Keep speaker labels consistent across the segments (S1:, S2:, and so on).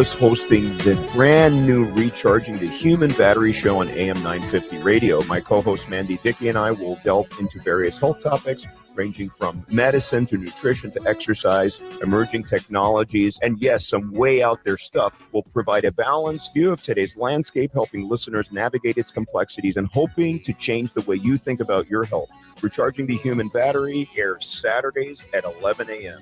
S1: hosting the brand new Recharging the Human Battery show on AM 950 radio. My co-host Mandy Dickey and I will delve into various health topics ranging from medicine to nutrition to exercise, emerging technologies, and yes, some way out there stuff. Will provide a balanced view of today's landscape, helping listeners navigate its complexities and hoping to change the way you think about your health. Recharging the Human Battery airs Saturdays at 11 a.m.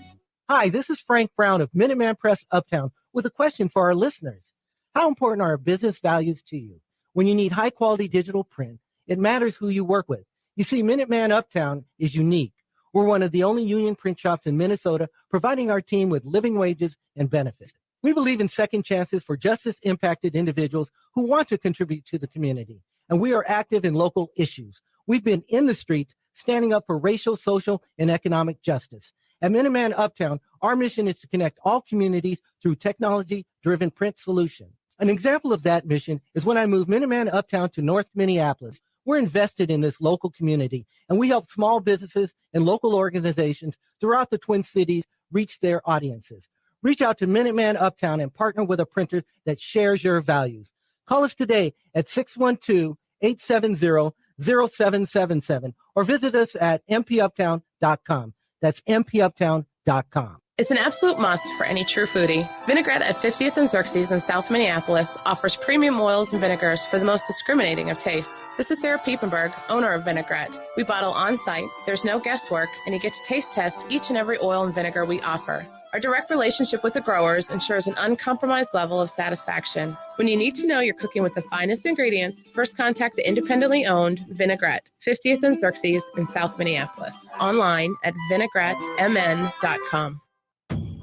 S2: Hi, this is Frank Brown of Minuteman Press Uptown with a question for our listeners. How important are business values to you? When you need high-quality digital print, it matters who you work with. You see, Minuteman Uptown is unique. We're one of the only union print shops in Minnesota providing our team with living wages and benefits. We believe in second chances for justice-impacted individuals who want to contribute to the community, and we are active in local issues. We've been in the streets standing up for racial, social, and economic justice. At Minuteman Uptown, our mission is to connect all communities through technology-driven print solutions. An example of that mission is when I moved Minuteman Uptown to North Minneapolis. We're invested in this local community, and we help small businesses and local organizations throughout the Twin Cities reach their audiences. Reach out to Minuteman Uptown and partner with a printer that shares your values. Call us today at 612-870-0777 or visit us at mpuptown.com. That's mpuptown.com.
S3: It's an absolute must for any true foodie. Vinaigrette at 50th and Xerxes in South Minneapolis offers premium oils and vinegars for the most discriminating of tastes. This is Sarah Piepenberg, owner of Vinaigrette. We bottle on site, there's no guesswork, and you get to taste test each and every oil and vinegar we offer. Our direct relationship with the growers ensures an uncompromised level of satisfaction. When you need to know you're cooking with the finest ingredients, first contact the independently owned Vinaigrette, 50th and Xerxes in South Minneapolis. Online at vinaigrettemn.com.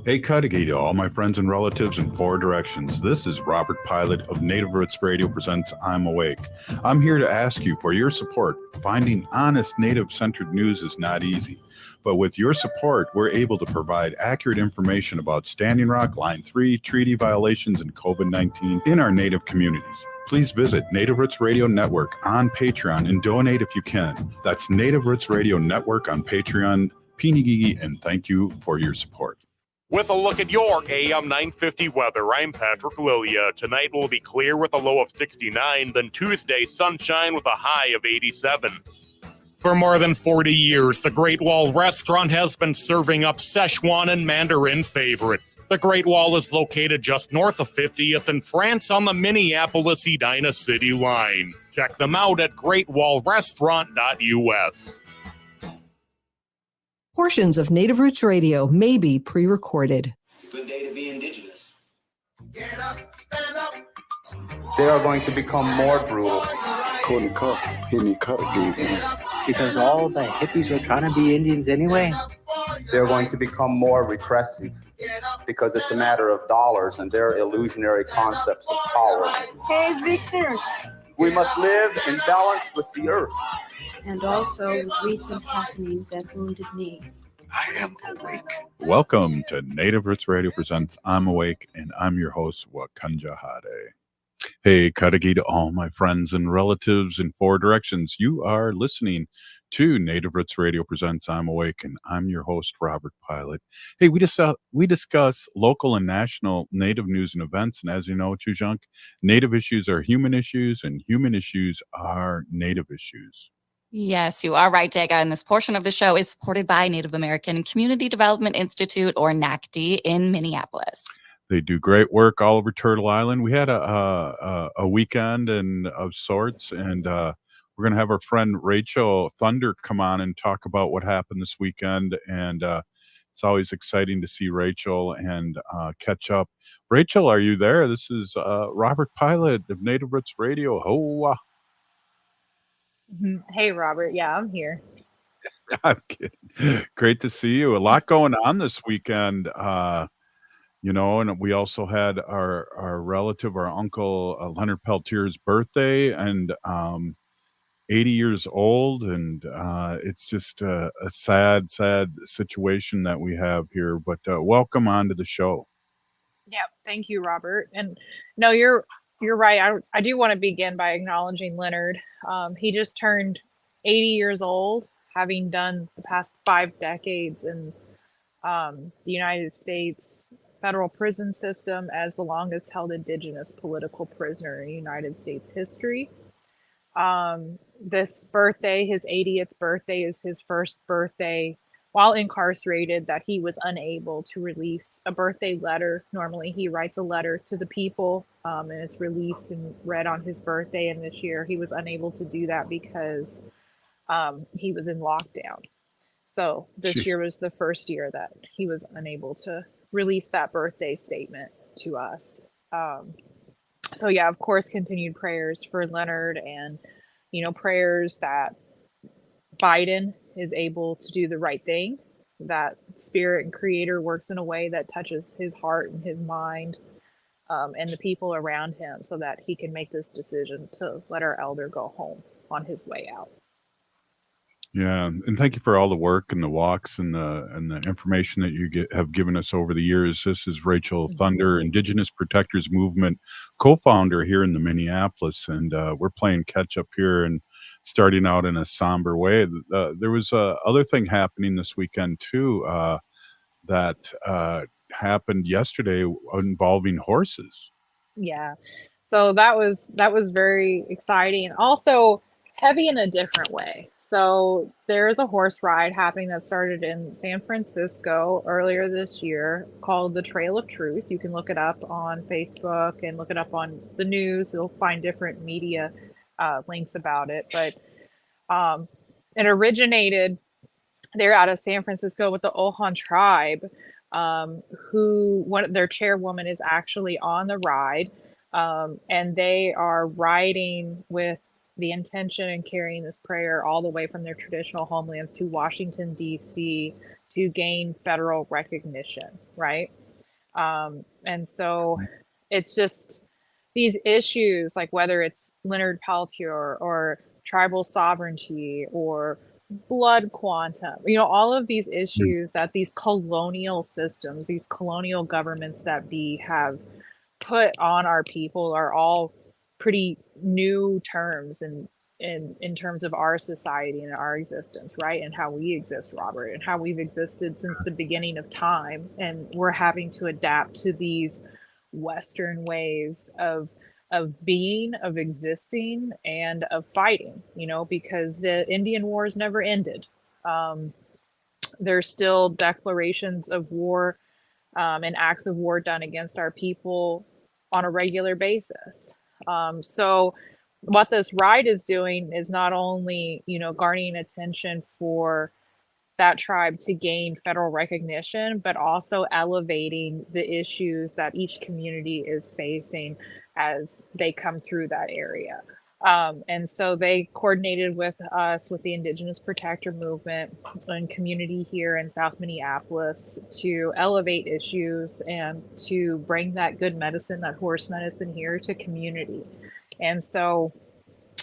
S4: Hey, Cudahy to all my friends and relatives in four directions. This is Robert Pilot of Native Roots Radio presents I'm Awake. I'm here to ask you for your support. Finding honest Native-centered news is not easy. But with your support, we're able to provide accurate information about Standing Rock, Line 3, treaty violations, and COVID-19 in our Native communities. Please visit Native Roots Radio Network on Patreon and donate if you can. That's Native Roots Radio Network on Patreon. Pinigigi, and thank you for your support.
S5: With a look at your AM 950 weather, I'm Patrick Lilia. Tonight will be clear with a low of 69, then Tuesday, sunshine with a high of 87. For more than 40 years, the Great Wall Restaurant has been serving up Szechuan and Mandarin favorites. The Great Wall is located just north of 50th in France on the Minneapolis-Edina City line. Check them out at greatwallrestaurant.us.
S6: Portions of Native Roots Radio may be pre-recorded.
S7: It's a good day to be Indigenous.
S8: Get up, stand up.
S9: They are going to become more brutal.
S10: Because all the hippies are trying to be Indians anyway.
S9: They're going to become more repressive because it's a matter of dollars and their illusionary concepts of power.
S11: Hey, Victor.
S9: We must live in balance with the earth.
S11: And also with recent happenings at Wounded Knee.
S4: I am awake. Welcome to Native Roots Radio presents I'm Awake, and I'm your host, Wakanja Hade. Hey, Cudahy to all my friends and relatives in four directions. You are listening to Native Roots Radio presents I'm Awake, and I'm your host, Robert Pilot. Hey, we discuss local and national Native news and events, and as you know, Chujunk, Native issues are human issues, and human issues are Native issues.
S12: Yes, you are right, Jaga. And this portion of the show is supported by Native American Community Development Institute, or NACD, in Minneapolis.
S4: They do great work all over Turtle Island. We had a weekend of sorts, and we're going to have our friend Rachel Thunder come on and talk about what happened this weekend. And it's always exciting to see Rachel and catch up. Rachel, are you there? This is Robert Pilot of Native Roots Radio. Hoa.
S13: Hey, Robert. Yeah, I'm here.
S4: I'm kidding. Great to see you. A lot going on this weekend. And we also had our relative, our uncle, Leonard Peltier's birthday, and 80 years old. And it's just a sad situation that we have here. But welcome on to the show.
S13: Yeah, thank you, Robert. And no, you're right. I do want to begin by acknowledging Leonard. He just turned 80 years old, having done the past 5 decades in the United States federal prison system as the longest held Indigenous political prisoner in United States history. This birthday, his 80th birthday, is his first birthday while incarcerated that he was unable to release a birthday letter. Normally he writes a letter to the people, and it's released and read on his birthday. And this year he was unable to do that because he was in lockdown. So this year was the first year that he was unable to release that birthday statement to us. So yeah, of course, continued prayers for Leonard, and, prayers that Biden is able to do the right thing, that Spirit and Creator works in a way that touches his heart and his mind, and the people around him, so that he can make this decision to let our elder go home on his way out.
S4: Yeah, and thank you for all the work and the walks and the information that you have given us over the years. This is Rachel Thunder, Indigenous Protectors Movement co-founder here in the Minneapolis, and we're playing catch up here and starting out in a somber way. There was other thing happening this weekend too that happened yesterday involving horses.
S13: Yeah, so that was very exciting. Also heavy in a different way. So there is a horse ride happening that started in San Francisco earlier this year called the Trail of Truth. You can look it up on Facebook and look it up on the news. You'll find different media links about it. But it originated there out of San Francisco with the Ohlone tribe, their chairwoman is actually on the ride. And they are riding with the intention and carrying this prayer all the way from their traditional homelands to Washington, D.C. to gain federal recognition, right? And so it's just these issues, like whether it's Leonard Peltier or tribal sovereignty or blood quantum, all of these issues that these colonial systems, these colonial governments that we have put on our people are all pretty new terms in terms of our society and our existence, right? And how we exist, Robert, and how we've existed since the beginning of time. And we're having to adapt to these Western ways of being, of existing, and of fighting, because the Indian Wars never ended. There's still declarations of war and acts of war done against our people on a regular basis. So what this ride is doing is not only, garnering attention for that tribe to gain federal recognition, but also elevating the issues that each community is facing as they come through that area. And so they coordinated with us, with the Indigenous Protector Movement and community here in South Minneapolis, to elevate issues and to bring that good medicine, that horse medicine, here to community. And so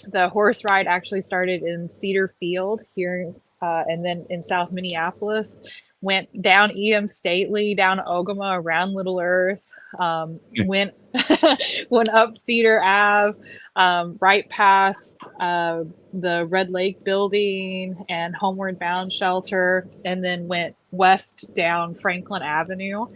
S13: the horse ride actually started in Cedar Field here, and then in South Minneapolis, went down E.M. Stately, down Ogama, around Little Earth, went up Cedar Ave, right past the Red Lake building and Homeward Bound shelter, and then went west down Franklin Avenue,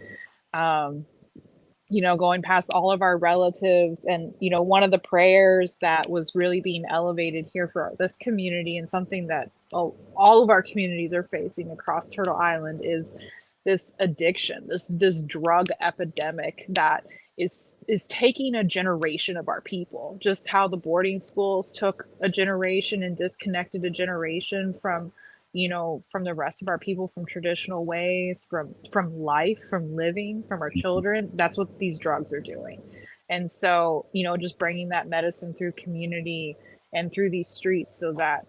S13: going past all of our relatives. And, one of the prayers that was really being elevated here for this community, and something that all of our communities are facing across Turtle Island, is this addiction, this drug epidemic that is taking a generation of our people. Just how the boarding schools took a generation and disconnected a generation from the rest of our people, from traditional ways, from life, from living, from our children. That's what these drugs are doing. And so, just bringing that medicine through community and through these streets, so that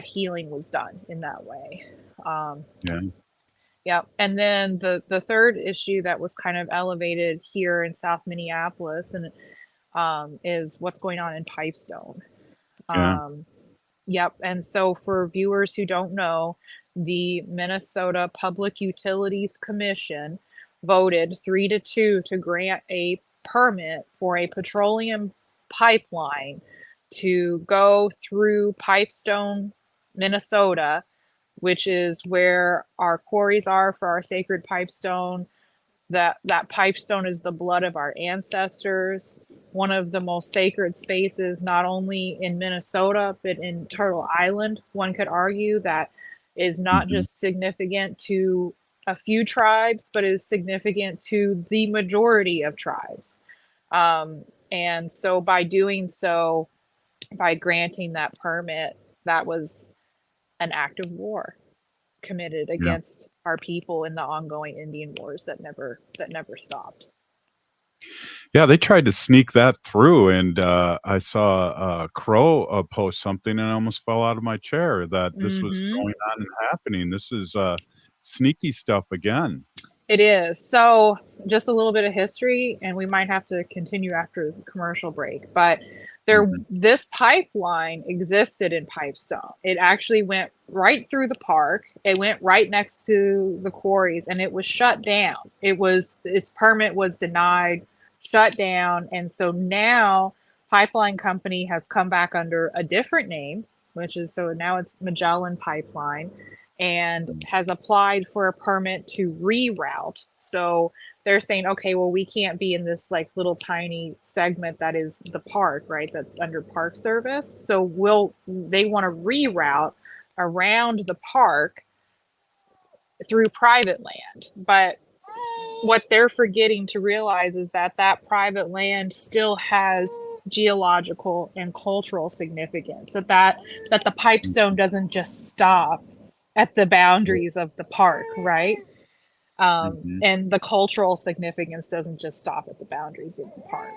S13: healing was done in that way. Yeah. And then the third issue that was kind of elevated here in South Minneapolis and is what's going on in Pipestone. Yep. And so for viewers who don't know, the Minnesota Public Utilities Commission voted 3-2 to grant a permit for a petroleum pipeline to go through Pipestone, Minnesota, which is where our quarries are for our sacred pipestone. That pipestone is the blood of our ancestors, one of the most sacred spaces, not only in Minnesota, but in Turtle Island. One could argue that is not just significant to a few tribes, but is significant to the majority of tribes. And so by doing so, by granting that permit, that was an act of war committed against our people in the ongoing Indian wars that never stopped.
S4: Yeah, they tried to sneak that through, and I saw Crow post something, and I almost fell out of my chair that this was going on and happening. This is sneaky stuff again.
S13: It is. So just a little bit of history, and we might have to continue after the commercial break, but this pipeline existed in Pipestone. It actually went right through the park. It went right next to the quarries, and it was shut down. Its permit was denied, shut down, and so now Pipeline Company has come back under a different name, now it's Magellan Pipeline, and has applied for a permit to reroute. So they're saying, okay, well, we can't be in this like little tiny segment that is the park, right? That's under Park Service. So they want to reroute around the park through private land. But what they're forgetting to realize is that private land still has geological and cultural significance, that the pipestone doesn't just stop at the boundaries of the park, right? And the cultural significance doesn't just stop at the boundaries of the park.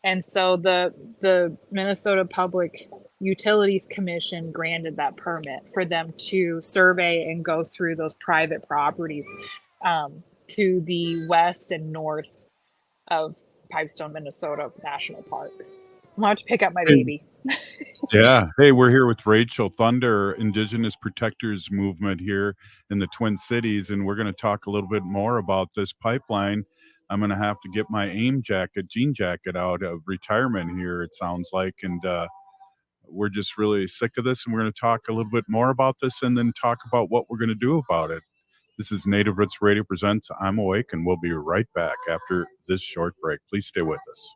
S13: And so the Minnesota Public Utilities Commission granted that permit for them to survey and go through those private properties to the west and north of Pipestone, Minnesota National Park. I'm going to pick up my baby.
S4: Yeah. Hey, we're here with Rachel Thunder, Indigenous Protectors Movement here in the Twin Cities, and we're going to talk a little bit more about this pipeline. I'm going to have to get my jean jacket out of retirement here, it sounds like, and we're just really sick of this, and we're going to talk a little bit more about this and then talk about what we're going to do about it. This is Native Roots Radio presents I'm Awake, and we'll be right back after this short break. Please stay with us.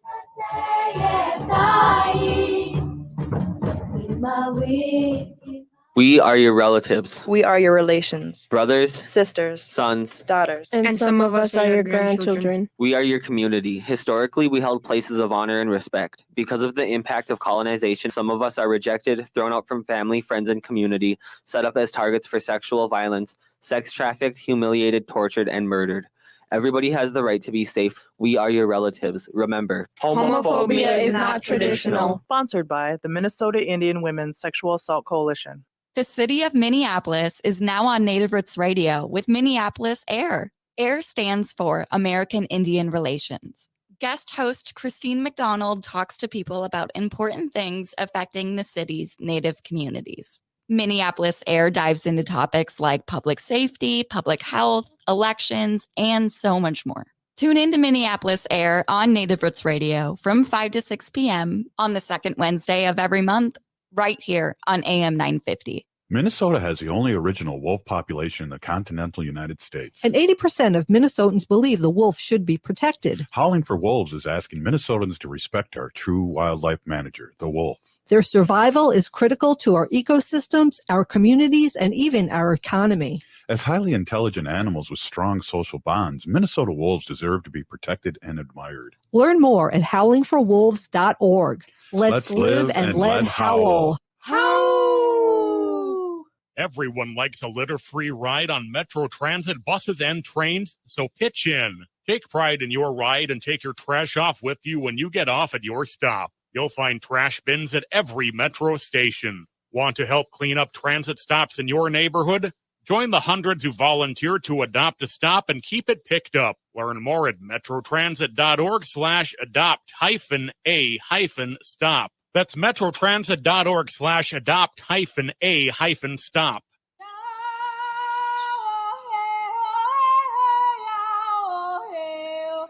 S14: We are your relatives.
S15: We are your relations.
S14: Brothers,
S15: sisters,
S14: sons,
S15: daughters.
S16: And some of us are your grandchildren.
S14: We are your community. Historically, we held places of honor and respect. Because of the impact of colonization, some of us are rejected, thrown out from family, friends, and community, set up as targets for sexual violence, sex trafficked, humiliated, tortured, and murdered. Everybody has the right to be safe. We are your relatives. Remember,
S16: homophobia is not traditional.
S17: Sponsored by the Minnesota Indian Women's Sexual Assault Coalition.
S12: The city of Minneapolis is now on Native Roots Radio with Minneapolis AIR. AIR stands for American Indian Relations. Guest host Christine McDonald talks to people about important things affecting the city's Native communities. Minneapolis AIR dives into topics like public safety, public health, elections, and so much more. Tune in to Minneapolis AIR on Native Roots Radio from 5 to 6 p.m. on the second Wednesday of every month, right here on AM 950.
S4: Minnesota has the only original wolf population in the continental United States.
S6: And 80% of Minnesotans believe the wolf should be protected.
S4: Howling for Wolves is asking Minnesotans to respect our true wildlife manager, the wolf.
S6: Their survival is critical to our ecosystems, our communities, and even our economy.
S4: As highly intelligent animals with strong social bonds, Minnesota wolves deserve to be protected and admired.
S6: Learn more at howlingforwolves.org. Let's live and let howl.
S5: Howl! Everyone likes a litter-free ride on Metro Transit buses and trains, so pitch in. Take pride in your ride and take your trash off with you when you get off at your stop. You'll find trash bins at every Metro station. Want to help clean up transit stops in your neighborhood? Join the hundreds who volunteer to adopt a stop and keep it picked up. Learn more at metrotransit.org/adopt-a-stop. That's metrotransit.org/adopt-a-stop.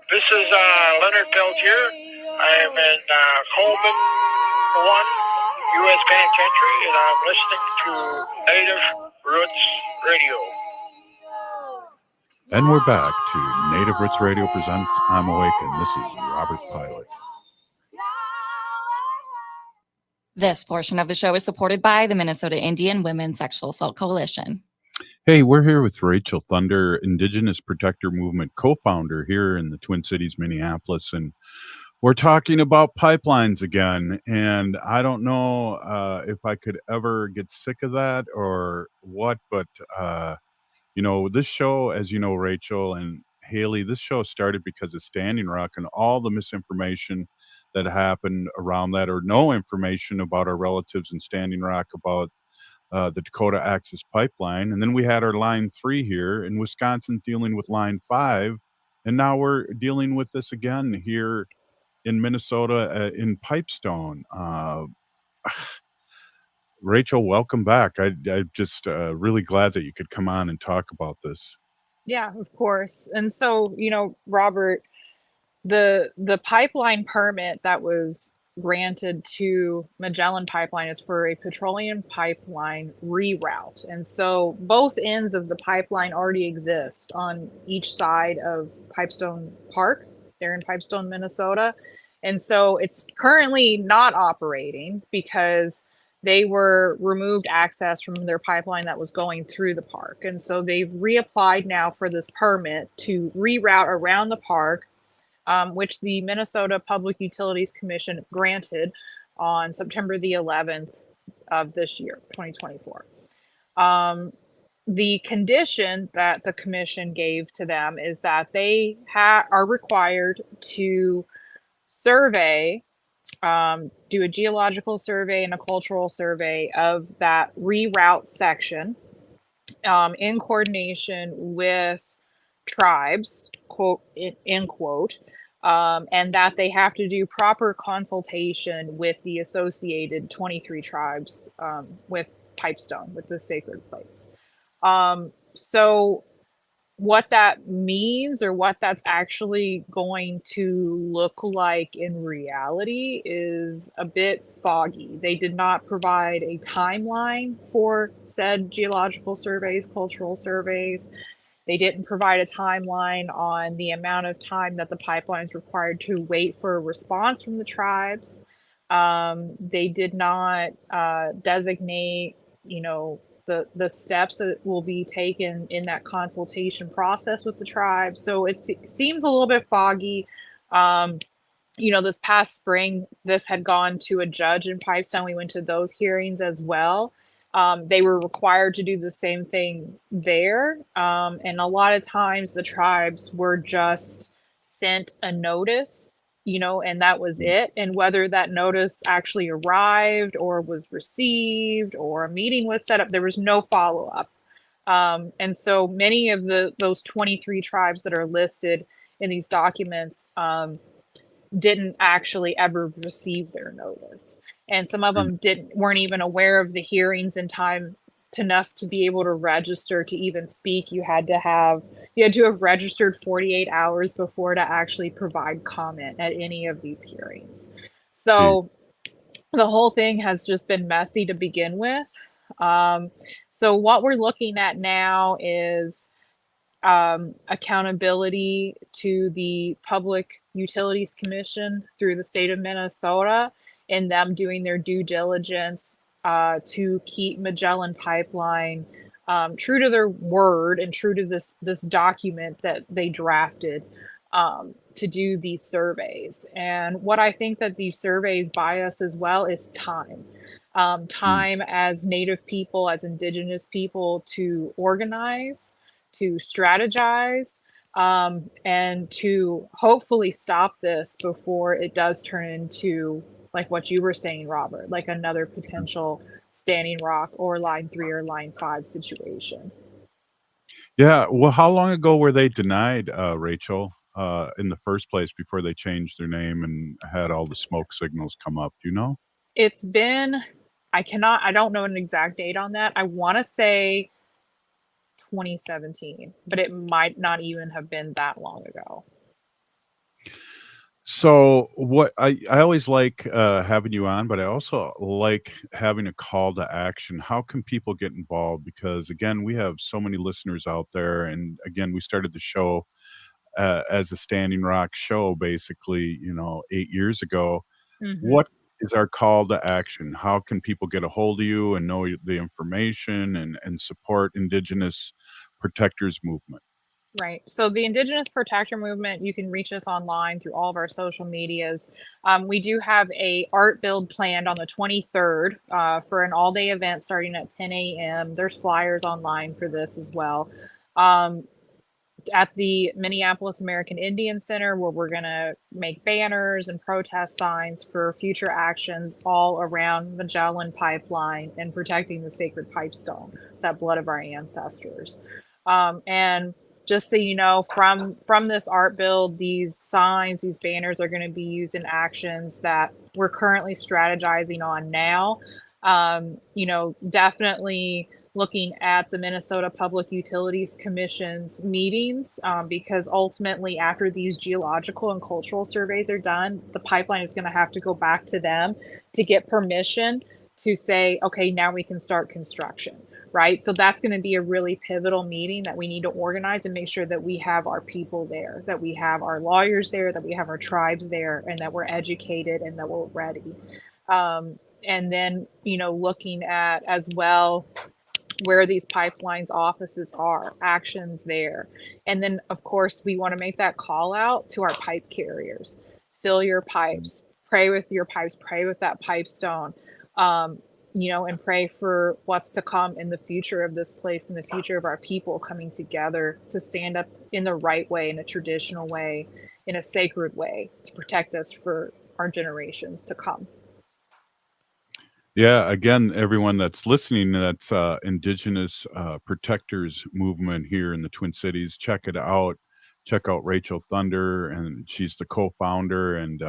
S18: This is Leonard Peltier. I'm in Coleman 1, U.S. Penitentiary, and I'm listening to Native Roots Radio.
S4: And we're back to Native Roots Radio presents I'm Awake, and this is Robert Pilot.
S12: This portion of the show is supported by the Minnesota Indian Women's Sexual Assault Coalition.
S4: Hey, we're here with Rachel Thunder, Indigenous Protector Movement co-founder here in the Twin Cities, Minneapolis, and we're talking about pipelines again. And I don't know if I could ever get sick of that or what, but this show, as you know, Rachel and Haley, this show started because of Standing Rock and all the misinformation that happened around that, or no information about our relatives in Standing Rock about the Dakota Access Pipeline. And then we had our Line 3 here, and Wisconsin's dealing with Line 5. And now we're dealing with this again here in Minnesota in Pipestone. Rachel, welcome back. I'm just really glad that you could come on and talk about this.
S13: Yeah, of course. And so, Robert, the pipeline permit that was granted to Magellan Pipeline is for a petroleum pipeline reroute. And so both ends of the pipeline already exist on each side of Pipestone Park. They're in Pipestone, Minnesota. And so it's currently not operating because they were removed access from their pipeline that was going through the park. And so they've reapplied now for this permit to reroute around the park, which the Minnesota Public Utilities Commission granted on September the 11th of this year, 2024. The condition that the commission gave to them is that they are required to survey, do a geological survey and a cultural survey of that reroute section in coordination with tribes, quote, end quote, and that they have to do proper consultation with the associated 23 tribes with Pipestone, with the sacred place. So what that means, or what that's actually going to look like in reality, is a bit foggy. They did not provide a timeline for said geological surveys, cultural surveys. They didn't provide a timeline on the amount of time that the pipeline is required to wait for a response from the tribes. They did not designate, the steps that will be taken in that consultation process with the tribe. So it seems a little bit foggy. This past spring, this had gone to a judge in Pipestone. We went to those hearings as well. They were required to do the same thing there. And a lot of times the tribes were just sent a notice, and that was it. And whether that notice actually arrived or was received or a meeting was set up, there was no follow-up. And so many of those 23 tribes that are listed in these documents didn't actually ever receive their notice. And some of them weren't even aware of the hearings in time enough to be able to register to even speak. You had to have registered 48 hours before to actually provide comment at any of these hearings. So the whole thing has just been messy to begin with. So what we're looking at now is accountability to the Public Utilities Commission through the state of Minnesota, and them doing their due diligence to keep Magellan Pipeline true to their word and true to this document that they drafted to do these surveys. And what I think that these surveys buy us as well is time. Time as Native people, as Indigenous people, to organize, to strategize, and to hopefully stop this before it does turn into, like what you were saying, Robert, like another potential Standing Rock or Line 3 or Line 5 situation.
S4: Yeah. Well, how long ago were they denied, Rachel, in the first place, before they changed their name and had all the smoke signals come up? Do you know?
S13: It's been, I don't know an exact date on that. I want to say 2017, but it might not even have been that long ago.
S4: So what I always like having you on, but I also like having a call to action. How can people get involved? Because again, we have so many listeners out there, and again, we started the show as a Standing Rock show, basically, 8 years ago.
S13: Mm-hmm.
S4: What is our call to action? How can people get a hold of you and know the information and support Indigenous Protectors Movement?
S13: Right. So the Indigenous Protector Movement, you can reach us online through all of our social medias. We do have a art build planned on the 23rd for an all-day event starting at 10 a.m. There's flyers online for this as well. At the Minneapolis American Indian Center, where we're going to make banners and protest signs for future actions all around Magellan Pipeline and protecting the sacred pipestone, that blood of our ancestors. And just so you know, from this art build, these signs, these banners are going to be used in actions that we're currently strategizing on now. Definitely looking at the Minnesota Public Utilities Commission's meetings, because ultimately, after these geological and cultural surveys are done, the pipeline is going to have to go back to them to get permission to say, okay, now we can start construction, right? So that's going to be a really pivotal meeting that we need to organize and make sure that we have our people there, that we have our lawyers there, that we have our tribes there, and that we're educated and that we're ready. And then, looking at as well where these pipelines offices are, actions there. And then, of course, we want to make that call out to our pipe carriers. Fill your pipes, pray with your pipes, pray with that pipestone, and pray for what's to come in the future of this place and the future of our people coming together to stand up in the right way, in a traditional way, in a sacred way, to protect us for our generations to come.
S4: Yeah, again, everyone that's listening, that's Indigenous Protectors Movement here in the Twin Cities. Check it out. Check out Rachel Thunder, and she's the co-founder. And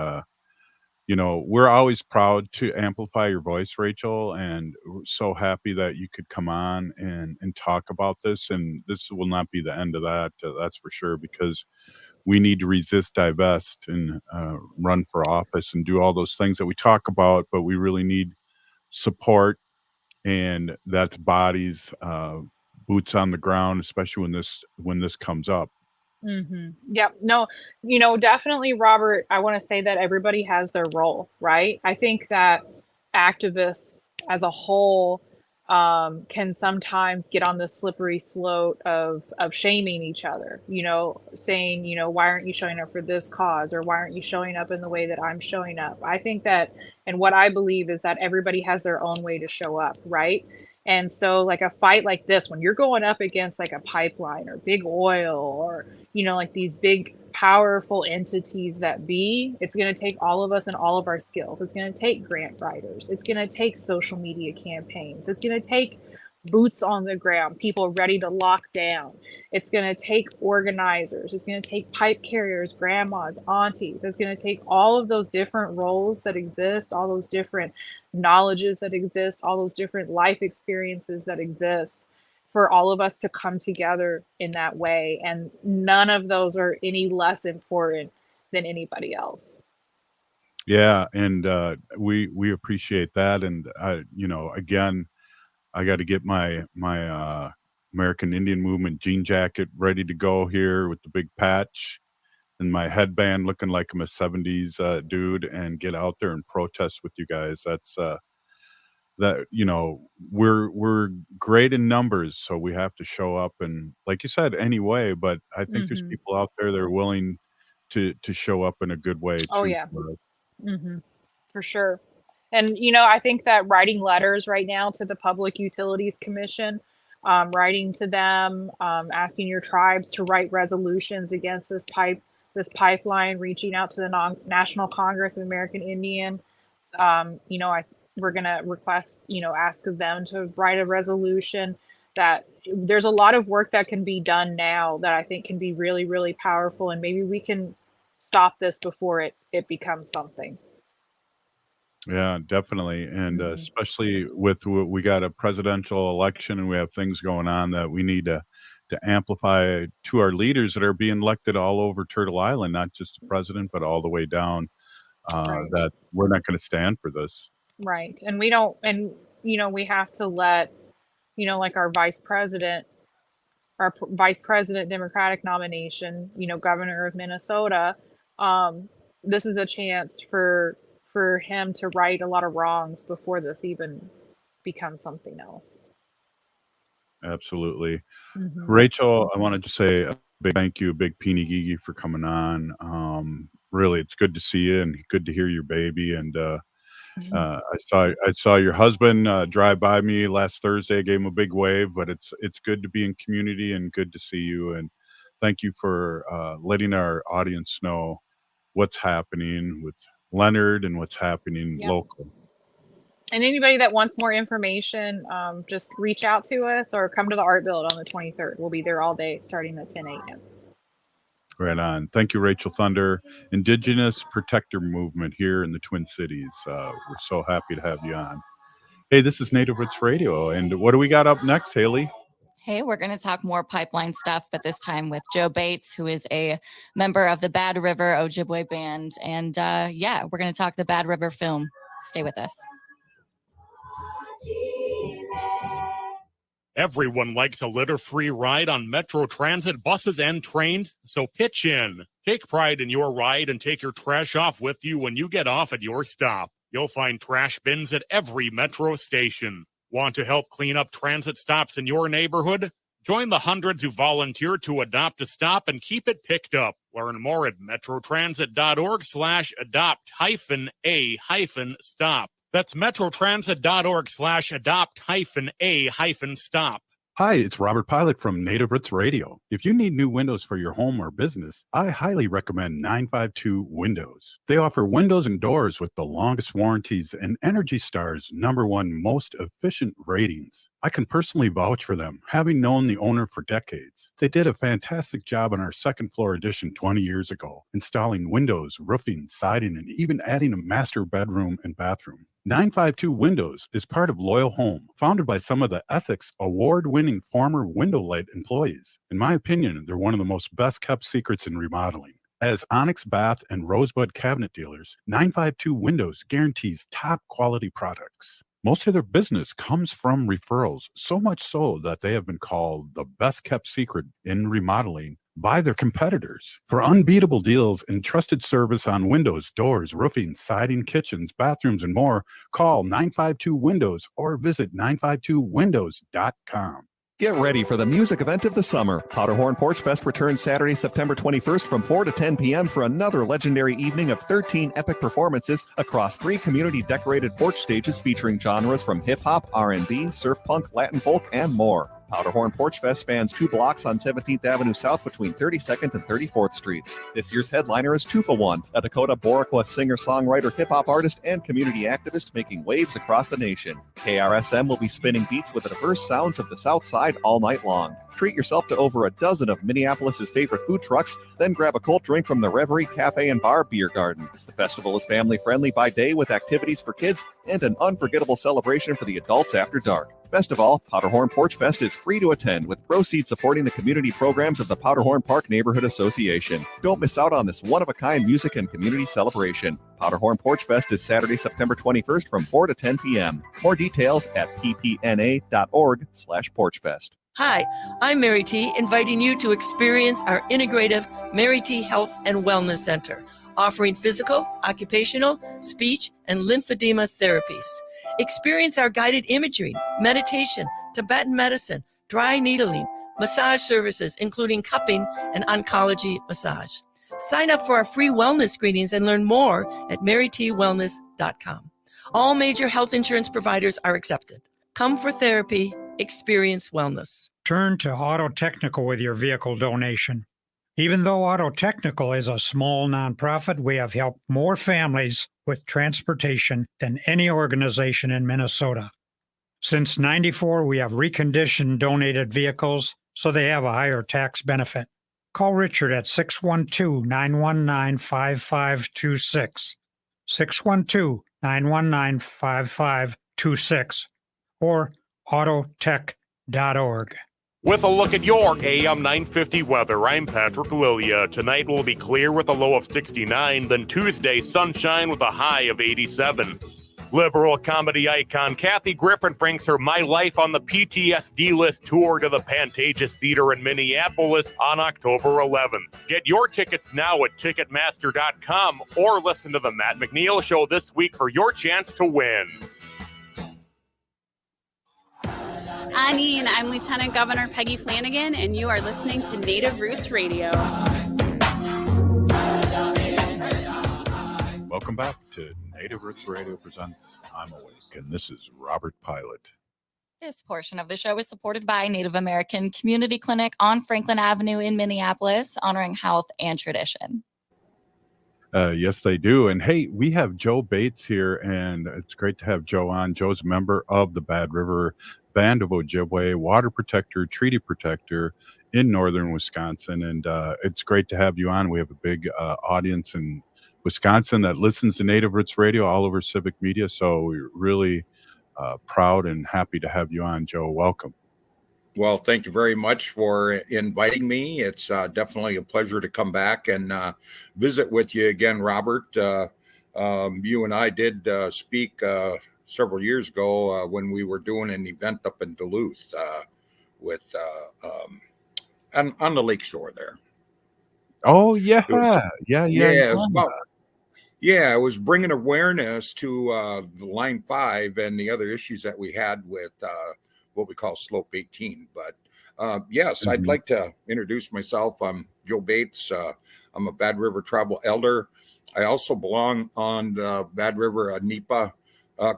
S4: we're always proud to amplify your voice, Rachel. And we're so happy that you could come on and talk about this. And this will not be the end of that. That's for sure, because we need to resist, divest, and run for office and do all those things that we talk about. But we really need support, and that's bodies, boots on the ground, especially when this comes up.
S13: Mm-hmm. Yeah, no, definitely, Robert. I want to say that everybody has their role, right? I think that activists as a whole can sometimes get on the slippery slope of shaming each other, saying, why aren't you showing up for this cause, or why aren't you showing up in the way that I'm showing up? I think that, and what I believe is that everybody has their own way to show up, right? And so like a fight like this, when you're going up against like a pipeline or big oil or, like these big powerful entities that be, it's going to take all of us and all of our skills. It's going to take grant writers. It's going to take social media campaigns. It's going to take boots on the ground, people ready to lock down. It's going to take organizers. It's going to take pipe carriers, grandmas, aunties. It's going to take all of those different roles that exist, all those different knowledges that exist, all those different life experiences that exist, for all of us to come together in that way. And none of those are any less important than anybody else.
S4: Yeah, and we appreciate that. And again, I got to get my American Indian Movement jean jacket ready to go here with the big patch and my headband, looking like I'm a 70s dude, and get out there and protest with you guys. That's that we're great in numbers, so we have to show up, and like you said, anyway. But I think there's people out there that are willing to show up in a good way too.
S13: Oh yeah. For sure. And I think that writing letters right now to the Public Utilities Commission, writing to them, asking your tribes to write resolutions against this pipeline, reaching out to the National Congress of American Indian, we're going to request, ask of them to write a resolution. That there's a lot of work that can be done now that I think can be really, really powerful. And maybe we can stop this before it becomes something.
S4: Yeah, definitely. And especially with we got a presidential election and we have things going on that we need to to amplify to our leaders that are being elected all over Turtle Island, not just the president, but all the way down,
S13: Right.
S4: that we're not going to stand for this.
S13: Right. And we don't, and, we have to let, like our vice president Democratic nomination, governor of Minnesota, this is a chance for him to right a lot of wrongs before this even becomes something else.
S4: Absolutely.
S13: Mhm.
S4: Rachel, I wanted to say a big thank you, big Peony Gigi for coming on. Really, it's good to see you and good to hear your baby. And I saw your husband drive by me last Thursday. I gave him a big wave, but it's good to be in community and good to see you. And thank you for letting our audience know what's happening with Leonard and what's happening
S13: Yep.
S4: local.
S13: And anybody that wants more information, just reach out to us or come to the Art Build on the 23rd. We'll be there all day starting at 10 a.m.
S4: Right on. Thank you, Rachel Thunder, Indigenous Protector Movement here in the Twin Cities. We're so happy to have you on. Hey, this is Native Roots Radio, and what do we got up next, Haley?
S12: Hey, we're going to talk more pipeline stuff, but this time with Joe Bates, who is a member of the Bad River Ojibwe band. And we're going to talk the Bad River film. Stay with us.
S5: Everyone likes a litter-free ride on Metro Transit buses and trains, so pitch in. Take pride in your ride and take your trash off with you when you get off at your stop. You'll find trash bins at every Metro station. Want to help clean up transit stops in your neighborhood? Join the hundreds who volunteer to adopt a stop and keep it picked up. Learn more at metrotransit.org/adopt-a-stop. That's metrotransit.org/adopt-a-stop.
S4: Hi, it's Robert Pilot from Native Roots Radio. If you need new windows for your home or business, I highly recommend 952 Windows. They offer windows and doors with the longest warranties and Energy Star's #1 most efficient ratings. I can personally vouch for them, having known the owner for decades. They did a fantastic job on our second floor addition 20 years ago, installing windows, roofing, siding, and even adding a master bedroom and bathroom. 952 Windows is part of Loyal Home, founded by some of the Ethics award-winning former Window Light employees. In my opinion, they're one of the most best-kept secrets in remodeling. As Onyx Bath and Rosebud cabinet dealers, 952 Windows guarantees top-quality products. Most of their business comes from referrals, so much so that they have been called the best-kept secret in remodeling by their competitors. For unbeatable deals and trusted service on windows, doors, roofing, siding, kitchens, bathrooms, and more, call 952 Windows or visit 952windows.com.
S15: Get ready for the music event of the summer. Powderhorn Porch Fest returns Saturday, September 21st from 4 to 10 p.m. for another legendary evening of 13 epic performances across 3 community-decorated porch stages featuring genres from hip-hop, R&B, surf punk, Latin folk, and more. Powderhorn Porch Fest spans 2 blocks on 17th Avenue South between 32nd and 34th Streets. This year's headliner is Tufa One, a Dakota Boricua singer-songwriter, hip-hop artist, and community activist making waves across the nation. KRSM will be spinning beats with the diverse sounds of the South Side all night long. Treat yourself to over a dozen of Minneapolis' favorite food trucks, then grab a cold drink from the Reverie Cafe and Bar Beer Garden. The festival is family-friendly by day with activities for kids and an unforgettable celebration for the adults after dark. Best of all, Powderhorn Porch Fest is free to attend, with proceeds supporting the community programs of the Powderhorn Park Neighborhood Association. Don't miss out on this one-of-a-kind music and community celebration. Powderhorn Porch Fest is Saturday, September 21st from 4 to 10 p.m. More details at ppna.org/porchfest.
S19: Hi, I'm Mary T, inviting you to experience our integrative Mary T Health and Wellness Center, offering physical, occupational, speech, and lymphedema therapies. Experience our guided imagery, meditation, Tibetan medicine, dry needling, massage services, including cupping and oncology massage. Sign up for our free wellness screenings and learn more at marytwellness.com. All major health insurance providers are accepted. Come for therapy, experience wellness.
S20: Turn to Auto Technical with your vehicle donation. Even though Auto Technical is a small nonprofit, we have helped more families with transportation than any organization in Minnesota. Since '94, we have reconditioned donated vehicles so they have a higher tax benefit. Call Richard at 612-919-5526, 612-919-5526, or autotech.org.
S5: With a look at your AM 950 weather, I'm Patrick Lilia. Tonight will be clear with a low of 69, then Tuesday, sunshine with a high of 87. Liberal comedy icon Kathy Griffin brings her My Life on the PTSD List tour to the Pantages Theater in Minneapolis on October 11th. Get your tickets now at Ticketmaster.com or listen to the Matt McNeil Show this week for your chance to win.
S21: I'm Lieutenant Governor Peggy Flanagan, and you are listening to Native Roots Radio.
S4: Welcome back to Native Roots Radio presents I'm Awake, and this is Robert Pilot.
S12: This portion of the show is supported by Native American Community Clinic on Franklin Avenue in Minneapolis, honoring health and tradition.
S4: Yes, they do. And hey, we have Joe Bates here, and it's great to have Joe on. Joe's a member of the Bad River Band of Ojibwe, water protector, treaty protector in northern Wisconsin. And it's great to have you on. We have a big audience in Wisconsin that listens to Native Roots Radio all over civic media. So we're really proud and happy to have you on, Joe. Welcome.
S22: Well, thank you very much for inviting me. It's definitely a pleasure to come back and visit with you again, Robert. You and I did speak several years ago when we were doing an event up in Duluth with on the lake shore there.
S4: Oh, yeah.
S22: It was bringing awareness to the Line 5 and the other issues that we had with what we call Slope 18. But yes, I'd like to introduce myself. I'm Joe Bates. I'm a Bad River Tribal Elder. I also belong on the Bad River NEPA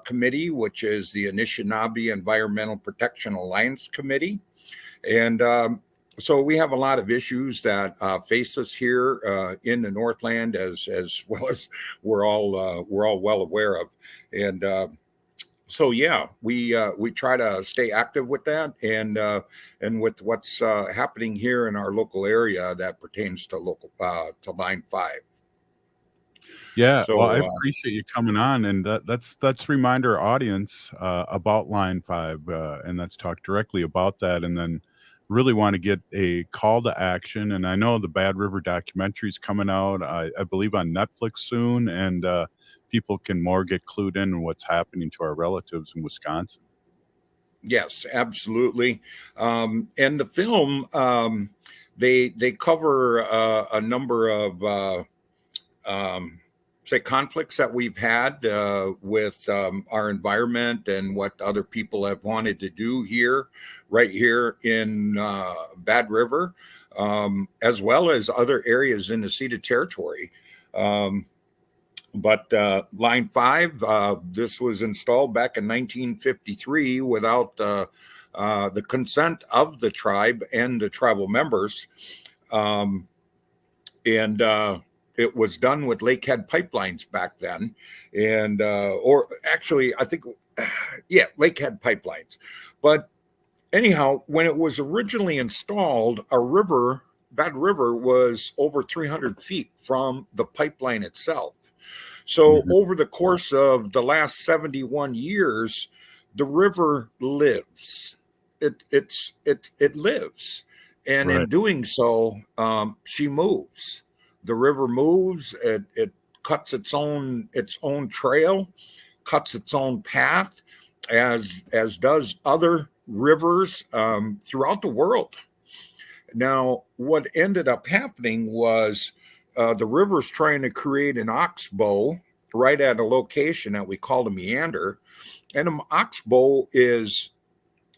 S22: committee, which is the Anishinaabe Environmental Protection Alliance Committee. And so we have a lot of issues that face us here in the Northland, as well as we're all well aware of. And so yeah, we try to stay active with that, and with what's happening here in our local area that pertains to to Line 5.
S4: Yeah,
S22: So,
S4: well, I appreciate you coming on, and let's remind our audience about Line 5, and let's talk directly about that, and then really want to get a call to action. And I know the Bad River documentary is coming out, I believe, on Netflix soon, and people can more get clued in on what's happening to our relatives in Wisconsin.
S22: Yes, absolutely. And the film, they cover a number of conflicts that we've had with our environment and what other people have wanted to do right here in Bad River, as well as other areas in the ceded territory. But Line 5, this was installed back in 1953 without the consent of the tribe and the tribal members. It was done with Lakehead pipelines back then. And, or actually, I think, Lakehead pipelines. But anyhow, when it was originally installed, Bad River was over 300 feet from the pipeline itself. So over the course of the last 71 years, the river lives. It lives. And in doing so, she moves. The river moves. It cuts its own trail, cuts its own path, as does other rivers throughout the world. Now, what ended up happening was the river's trying to create an oxbow right at a location that we call the meander. And an oxbow is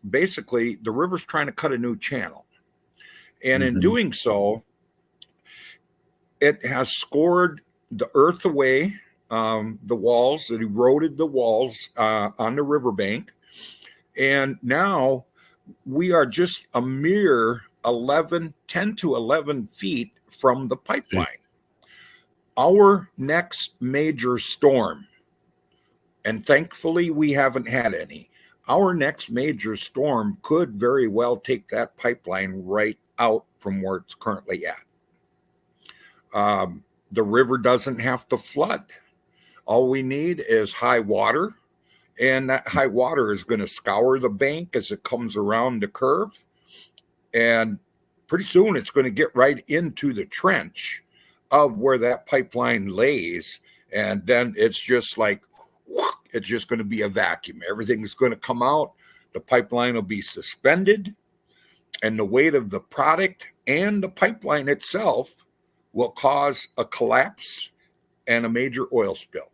S22: basically the river's trying to cut a new channel. And in doing so, it has scored the earth away, the walls, it eroded the walls on the riverbank. And now we are just a mere 10 to 11 feet from the pipeline. Our next major storm, and thankfully we haven't had any, our next major storm could very well take that pipeline right out from where it's currently at. The river doesn't have to flood. All we need is high water, and that high water is going to scour the bank as it comes around the curve, And pretty soon it's going to get right into the trench of where that pipeline lays. And then it's just like, it's just going to be a vacuum. Everything's going to come out. The pipeline will be suspended, and the weight of the product and the pipeline itself will cause a collapse and a major oil spill.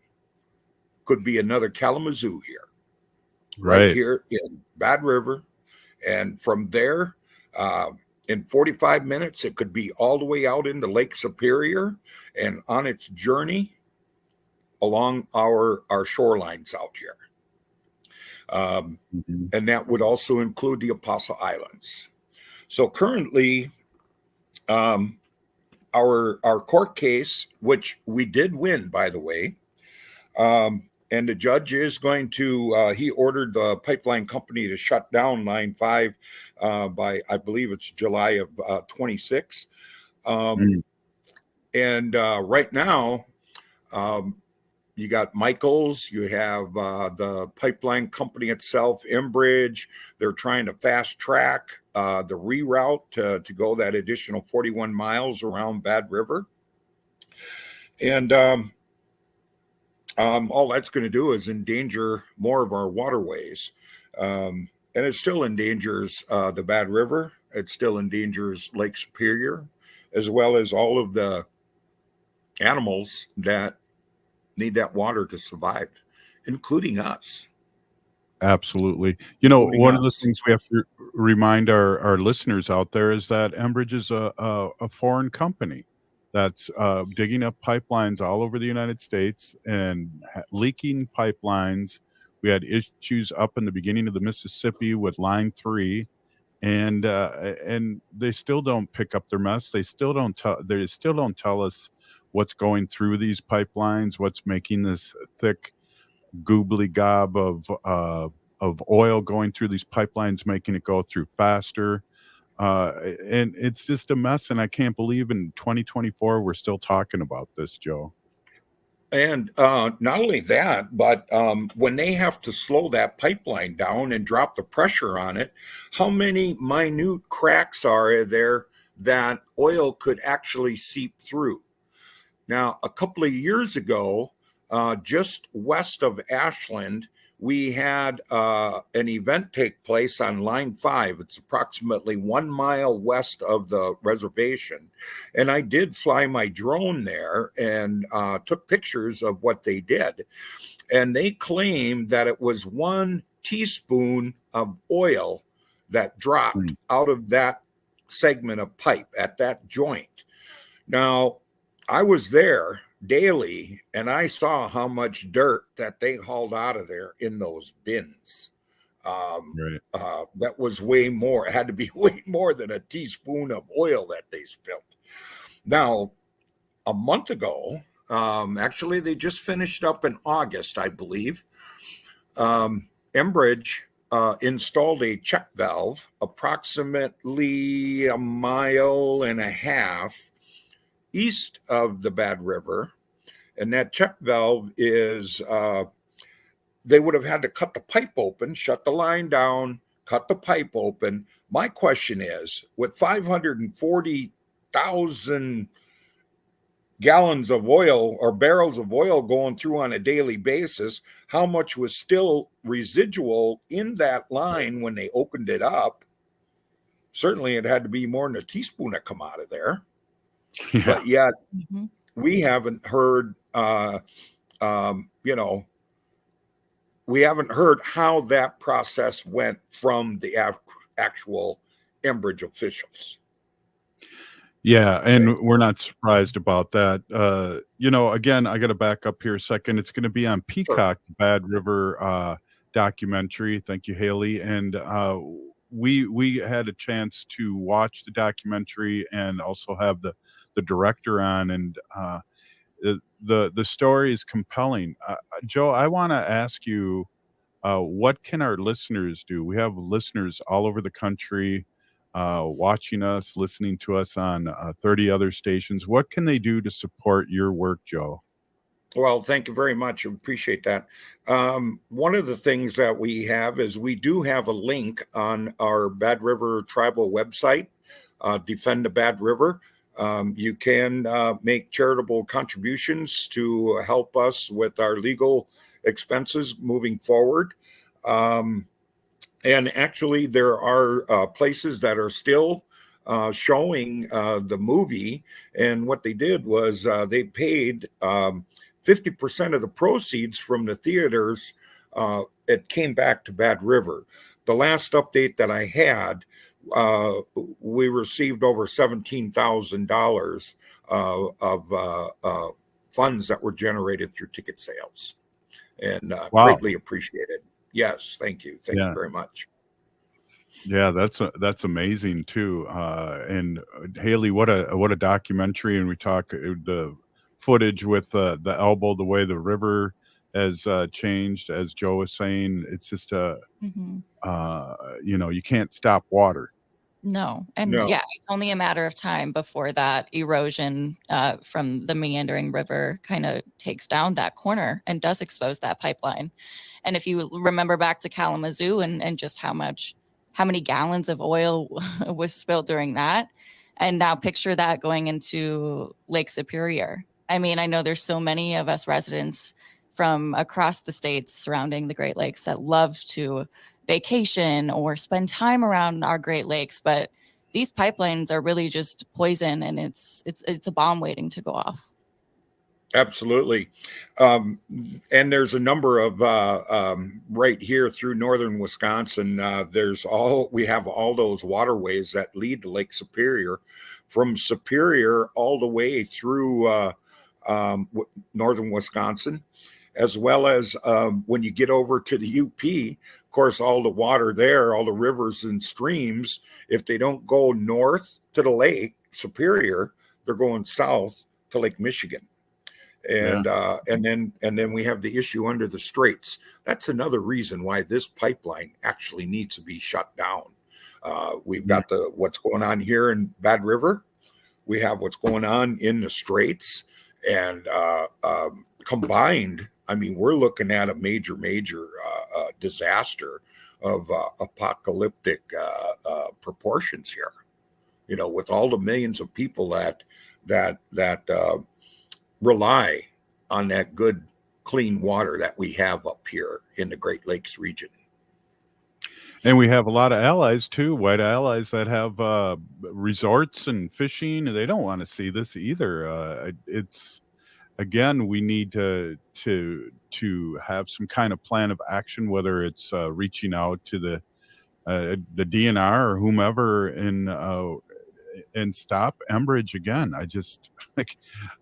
S22: Could be another Kalamazoo here, right here in Bad River. And from there, in 45 minutes, it could be all the way out into Lake Superior and on its journey along our shorelines out here. And that would also include the Apostle Islands. So currently, our court case, which we did win, by the way, and the judge is going to, he ordered the pipeline company to shut down Line 5 by, I believe it's July of 26. And right now, you got Michaels, you have the pipeline company itself, Enbridge. They're trying to fast track the reroute to go that additional 41 miles around Bad River. And all that's going to do is endanger more of our waterways. And it still endangers the Bad River. It still endangers Lake Superior, as well as all of the animals that need that water to survive, including us.
S4: Absolutely. You know, one of the things we have to remind our listeners out there is that Enbridge is a foreign company that's digging up pipelines all over the United States and leaking pipelines. We had issues up in the beginning of the Mississippi with Line 3, and they still don't pick up their mess. They still don't tell us what's going through these pipelines, what's making this thick goobly gob of oil going through these pipelines, making it go through faster. And it's just a mess. And I can't believe in 2024, we're still talking about this, Joe.
S22: And not only that, but when they have to slow that pipeline down and drop the pressure on it, how many minute cracks are there that oil could actually seep through? Now, a couple of years ago, just west of Ashland, we had an event take place on Line 5. It's approximately 1 mile west of the reservation. And I did fly my drone there and took pictures of what they did. And they claimed that it was 1 teaspoon of oil that dropped out of that segment of pipe at that joint. Now, I was there daily, and I saw how much dirt that they hauled out of there in those bins. That was way more. It had to be way more than a teaspoon of oil that they spilled. Now, a month ago, actually, they just finished up in August, I believe. Enbridge installed a check valve approximately 1.5 miles east of the Bad River, and that check valve is they would have had to cut the pipe open, shut the line down, cut the pipe open. My question is, with 540,000 gallons of oil or barrels of oil going through on a daily basis, how much was still residual in that line when they opened it up? Certainly it had to be more than a teaspoon that come out of there. Yeah. But yet we haven't heard, we haven't heard how that process went from the actual Enbridge officials.
S4: Yeah, and we're not surprised about that. Again, I got to back up here a second. It's going to be on Peacock, Bad River documentary. Thank you, Haley. And we had a chance to watch the documentary and also have the director on, and the story is compelling. Joe, I want to ask you, what can our listeners do? We have listeners all over the country watching us, listening to us on 30 other stations. What can they do to support your work, Joe?
S22: Well, thank you very much. I appreciate that. One of the things that we have is we do have a link on our Bad River Tribal website, Defend the Bad River. You can make charitable contributions to help us with our legal expenses moving forward. And actually, there are places that are still showing the movie. And what they did was they paid 50% of the proceeds from the theaters. It came back to Bad River. The last update that I had, we received over $17,000 of funds that were generated through ticket sales, and greatly appreciated. Yes, thank you. Thank you very much.
S4: Yeah, that's amazing too. And Haley, what a documentary! And we talk the footage with the elbow, the way the river has changed, as Joe was saying. It's just you can't stop water.
S12: No. And yeah, it's only a matter of time before that erosion from the meandering river kind of takes down that corner and does expose that pipeline. And if you remember back to Kalamazoo and just how many gallons of oil was spilled during that, and now picture that going into Lake Superior. I mean, I know there's so many of us residents from across the states surrounding the Great Lakes that love to vacation or spend time around our Great Lakes, but these pipelines are really just poison, and it's a bomb waiting to go off.
S22: Absolutely. And there's a number of right here through northern Wisconsin. We have all those waterways that lead to Lake Superior, from Superior all the way through northern Wisconsin, as well as when you get over to the UP. Of course, all the water there, all the rivers and streams, if they don't go north to the Lake Superior, they're going south to Lake Michigan. And then we have the issue under the straits. That's another reason why this pipeline actually needs to be shut down. We've got what's going on here in Bad River. We have what's going on in the straits, and combined, I mean, we're looking at a major disaster of apocalyptic proportions here. With all the millions of people that rely on that good, clean water that we have up here in the Great Lakes region.
S4: And we have a lot of allies too, white allies that have resorts and fishing. They don't want to see this either. It's, again, we need to have some kind of plan of action, whether it's reaching out to the DNR or whomever, and stop Enbridge again.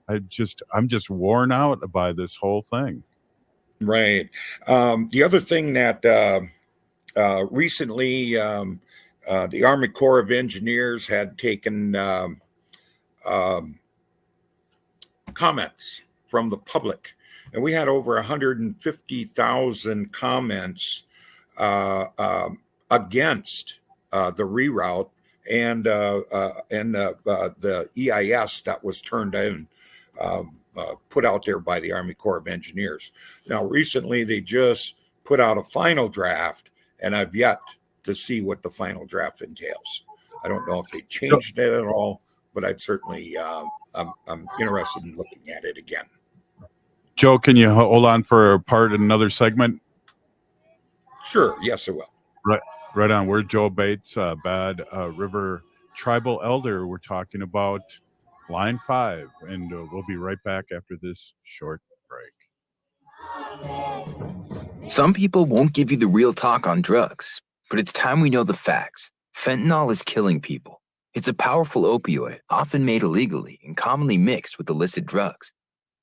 S4: I'm just worn out by this whole thing.
S22: Right. The other thing that recently the Army Corps of Engineers had taken comments from the public, and we had over 150,000 comments against the reroute and the EIS that was turned in, put out there by the Army Corps of Engineers. Now, recently, they just put out a final draft, and I've yet to see what the final draft entails. I don't know if they changed it at all, but I'd certainly, I'm interested in looking at it again.
S4: Joe, can you hold on for another segment?
S22: Sure. Yes, I will.
S4: Right on. We're Joe Bates, Bad River Tribal Elder. We're talking about Line 5, and we'll be right back after this short break.
S1: Some people won't give you the real talk on drugs, but it's time we know the facts. Fentanyl is killing people. It's a powerful opioid, often made illegally and commonly mixed with illicit drugs.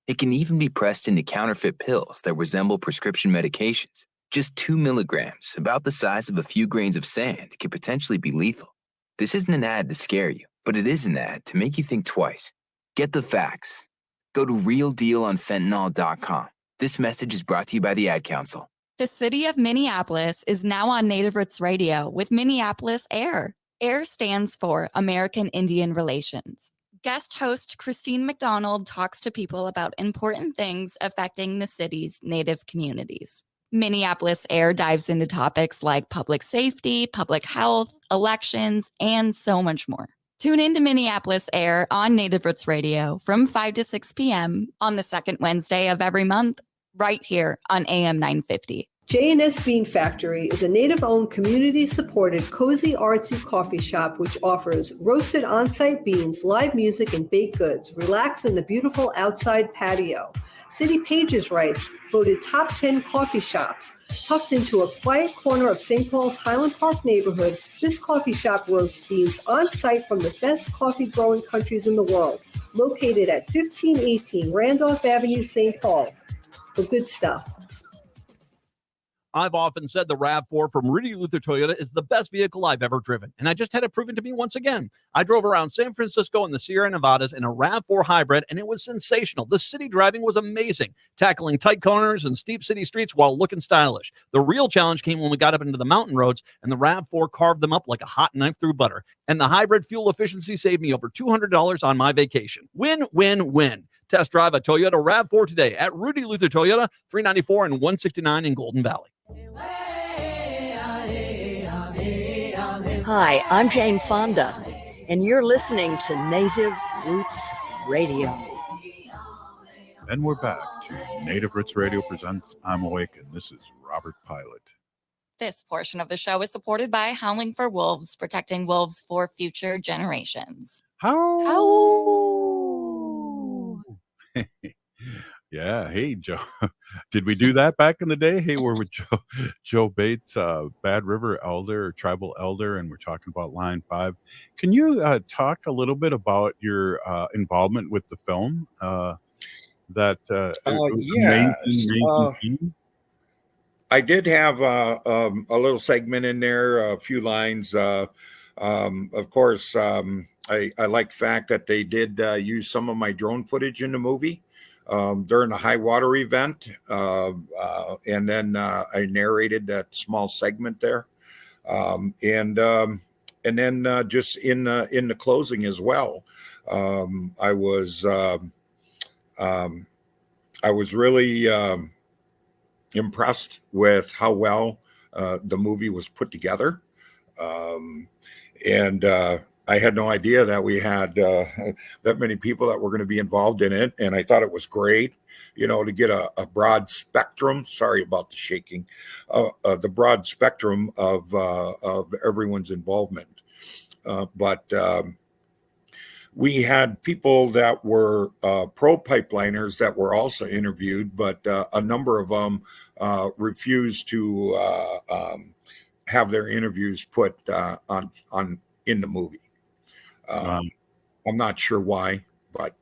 S1: It can even be pressed into counterfeit pills that resemble prescription medications. Just 2 milligrams, about the size of a few grains of sand, can potentially be lethal. This isn't an ad to scare you, but it is an ad to make you think twice. Get the facts. Go to realdealonfentanyl.com. This message is brought to you by the Ad Council.
S12: The city of Minneapolis is now on Native Roots Radio with Minneapolis AIR. AIR stands for American Indian Relations. Guest host Christine McDonald talks to people about important things affecting the city's Native communities. Minneapolis Air dives into topics like public safety, public health, elections, and so much more. Tune in to Minneapolis Air on Native Roots Radio from 5 to 6 p.m. on the second Wednesday of every month, right here on AM 950.
S6: J&S Bean Factory is a Native-owned, community-supported, cozy, artsy coffee shop which offers roasted on-site beans, live music, and baked goods. Relax in the beautiful outside patio. City Pages writes, voted top 10 coffee shops. Tucked into a quiet corner of St. Paul's Highland Park neighborhood, this coffee shop roasts beans on-site from the best coffee-growing countries in the world. Located at 1518 Randolph Avenue, St. Paul. The good stuff.
S2: I've often said the RAV4 from Rudy Luther Toyota is the best vehicle I've ever driven, and I just had it proven to me once again. I drove around San Francisco and the Sierra Nevadas in a RAV4 hybrid, and it was sensational. The city driving was amazing, tackling tight corners and steep city streets while looking stylish. The real challenge came when we got up into the mountain roads, and the RAV4 carved them up like a hot knife through butter. And the hybrid fuel efficiency saved me over $200 on my vacation. Win, win, win. Test drive a Toyota RAV4 today at Rudy Luther Toyota, 394 and 169 in Golden Valley.
S3: Hi, I'm Jane Fonda, and you're listening to Native Roots Radio.
S4: And we're back to Native Roots Radio presents I'm Awake, and this is Robert Pilot.
S12: This portion of the show is supported by Howling for Wolves, protecting wolves for future generations.
S4: Yeah. Hey, Joe. Did we do that back in the day? Hey, we're with Joe Bates, Bad River Elder, or Tribal Elder, and we're talking about Line 5. Can you talk a little bit about your involvement with the film? Amazing.
S22: I did have a little segment in there, a few lines. Of course, I like the fact that they did use some of my drone footage in the movie during the high water event, and then I narrated that small segment there, and then just in the closing as well. I was really impressed with how well the movie was put together, and I had no idea that we had that many people that were going to be involved in it, and I thought it was great, to get a broad spectrum. Sorry about the shaking. The broad spectrum of everyone's involvement, but we had people that were pro pipeliners that were also interviewed, but a number of them refused to have their interviews put on in the movie. I'm not sure why, but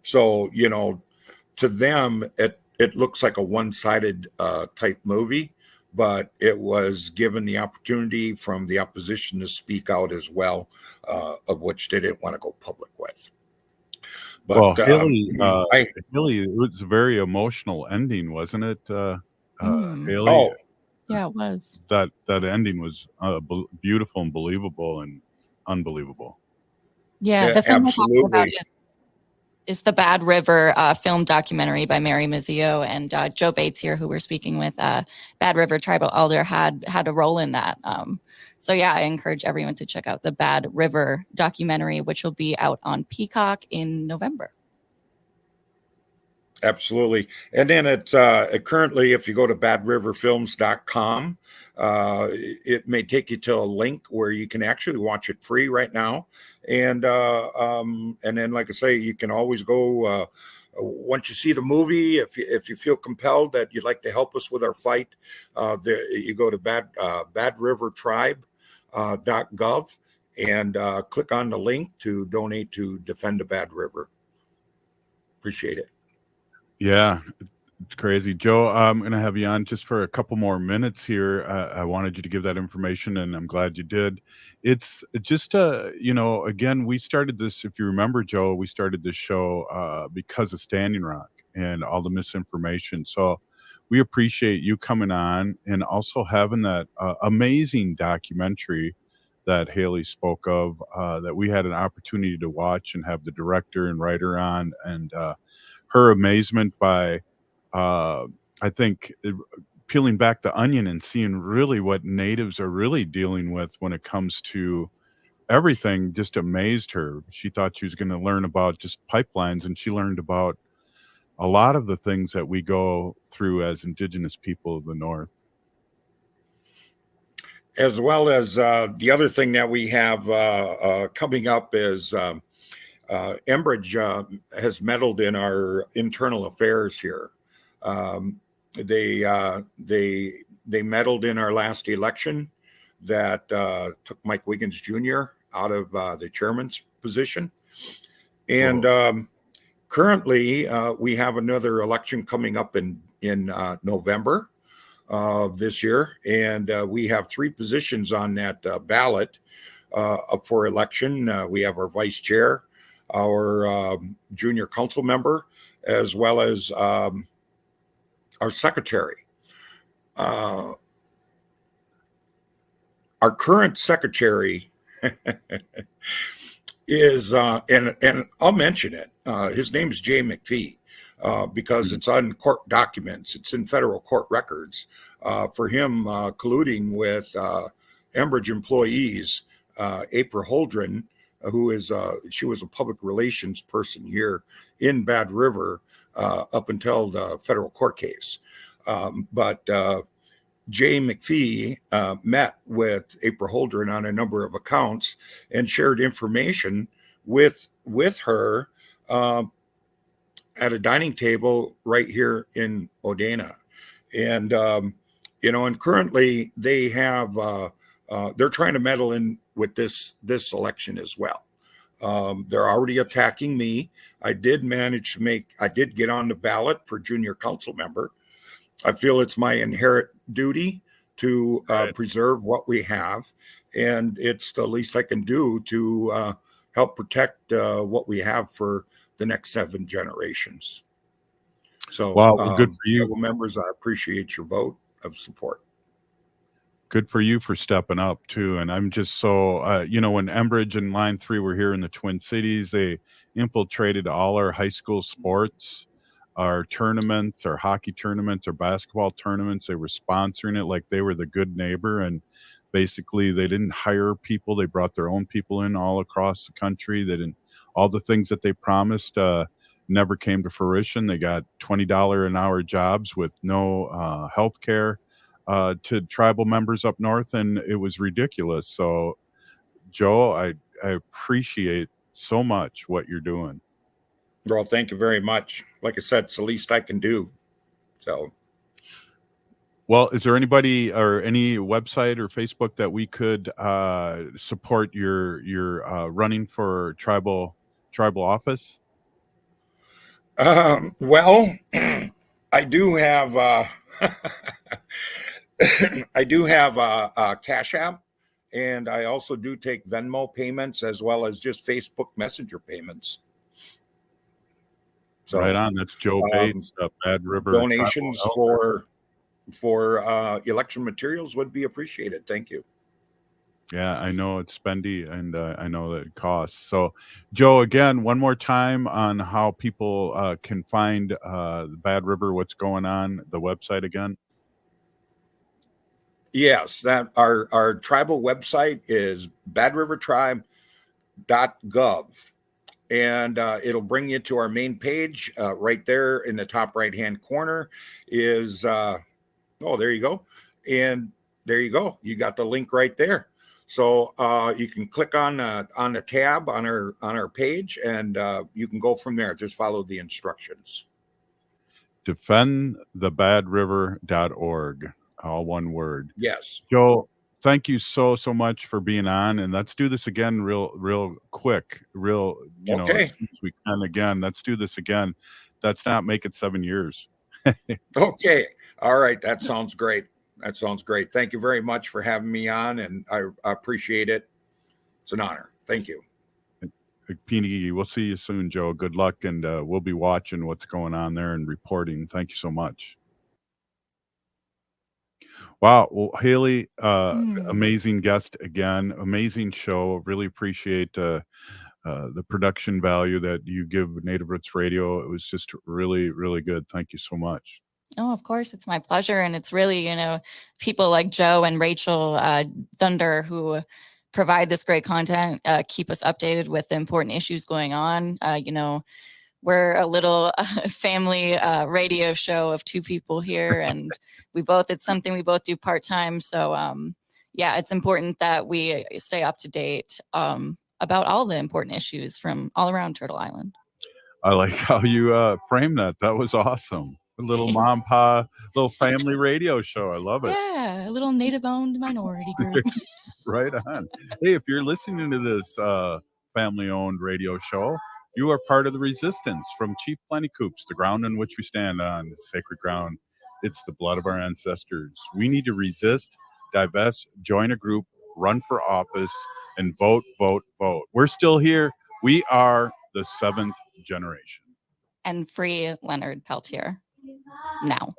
S22: so to them it looks like a one-sided type movie, but it was given the opportunity from the opposition to speak out as well, of which they didn't want to go public with. But
S4: Haley, it was a very emotional ending, wasn't it, Haley?
S12: Oh, yeah, it was.
S4: That ending was beautiful and believable and unbelievable.
S12: Yeah, the film we're talking about is the Bad River film documentary by Mary Mazzio, and Joe Bates here, who we're speaking with, Bad River Tribal Elder, had a role in that. So yeah, I encourage everyone to check out the Bad River documentary, which will be out on Peacock in November.
S22: Absolutely. And then it's currently, if you go to badriverfilms.com, it may take you to a link where you can actually watch it free right now. And then, like I say, you can always go once you see the movie. If you feel compelled that you'd like to help us with our fight, you go to badrivertribe.gov and click on the link to donate to defend the Bad River. Appreciate it.
S4: Yeah, it's crazy. Joe, I'm going to have you on just for a couple more minutes here. I wanted you to give that information, and I'm glad you did. It's just, again, we started this, if you remember, Joe, we started this show because of Standing Rock and all the misinformation. So we appreciate you coming on and also having that amazing documentary that Haley spoke of, that we had an opportunity to watch and have the director and writer on, and her amazement by, I think, peeling back the onion and seeing really what natives are really dealing with when it comes to everything just amazed her. She thought she was going to learn about just pipelines, and she learned about a lot of the things that we go through as Indigenous people of the North.
S22: As well as the other thing that we have coming up is Enbridge has meddled in our internal affairs here. They meddled in our last election that took Mike Wiggins Jr. out of the chairman's position. And currently, we have another election coming up in November of this year. And we have 3 positions on that ballot up for election. We have our vice chair, our junior council member, as well as our secretary. Our current secretary is, and I'll mention it, his name's Jay McPhee, because it's on court documents, it's in federal court records, for him colluding with Enbridge employees, April Holdren, who is, she was a public relations person here in Bad River up until the federal court case. But Jay McPhee met with April Holdren on a number of accounts and shared information with her at a dining table right here in Odena. And, and currently they have, they're trying to meddle in with this election as well. They're already attacking me. I did get on the ballot for junior council member. I feel it's my inherent duty to preserve what we have, and it's the least I can do to help protect what we have for the next 7 generations. So,
S4: wow, good for you,
S22: members. I appreciate your vote of support.
S4: Good for you for stepping up too. And I'm just so, when Enbridge and Line 3 were here in the Twin Cities, they infiltrated all our high school sports, our tournaments, our hockey tournaments, our basketball tournaments. They were sponsoring it like they were the good neighbor. And basically they didn't hire people. They brought their own people in all across the country. They didn't, all the things that they promised never came to fruition. They got $20 an hour jobs with no health care to tribal members up north. And it was ridiculous. So Joe, I appreciate so much what you're doing.
S22: Well, thank you very much. Like I said, it's the least I can do. So,
S4: well, is there anybody or any website or Facebook that we could support your running for tribal office?
S22: Well, I do have I do have a Cash App, and I also do take Venmo payments as well as just Facebook Messenger payments. So,
S4: right on. That's Joe Bates, Bad River.
S22: Donations for election materials would be appreciated. Thank you.
S4: Yeah, I know it's spendy, and I know that it costs. So, Joe, again, one more time on how people can find the Bad River, what's going on, the website again.
S22: Yes, that our tribal website is badrivertribe.gov. And it'll bring you to our main page. Right there in the top right-hand corner is, there you go. And there you go. You got the link right there. So you can click on the tab on our page, and you can go from there. Just follow the instructions.
S4: defendthebadriver.org, all one word.
S22: Yes.
S4: Joe, thank you so much for being on, and let's do this again real quick,
S22: okay.
S4: As soon as we can again. Let's do this again. Let's not make it 7 years.
S22: Okay. All right. That sounds great. Thank you very much for having me on, and I appreciate it. It's an honor. Thank you.
S4: Peony, we'll see you soon, Joe. Good luck, and we'll be watching what's going on there and reporting. Thank you so much. Wow. Well, Haley, amazing guest again. Amazing show. Really appreciate the production value that you give Native Roots Radio. It was just really, really good. Thank you so much.
S12: Oh, of course, it's my pleasure. And it's really, people like Joe and Rachel Thunder who provide this great content, keep us updated with the important issues going on. We're a little family radio show of two people here, and it's something we both do part-time. So yeah, it's important that we stay up to date about all the important issues from all around Turtle Island.
S4: I like how you framed that. That was awesome. A little mom, pa, little family radio show. I love it.
S12: Yeah, a little native-owned minority group.
S4: Right on. Hey, if you're listening to this family-owned radio show, you are part of the resistance from Chief Plenty Coops, the ground on which we stand on, the sacred ground. It's the blood of our ancestors. We need to resist, divest, join a group, run for office, and vote, vote, vote. We're still here. We are the 7th generation.
S12: And free Leonard Peltier now.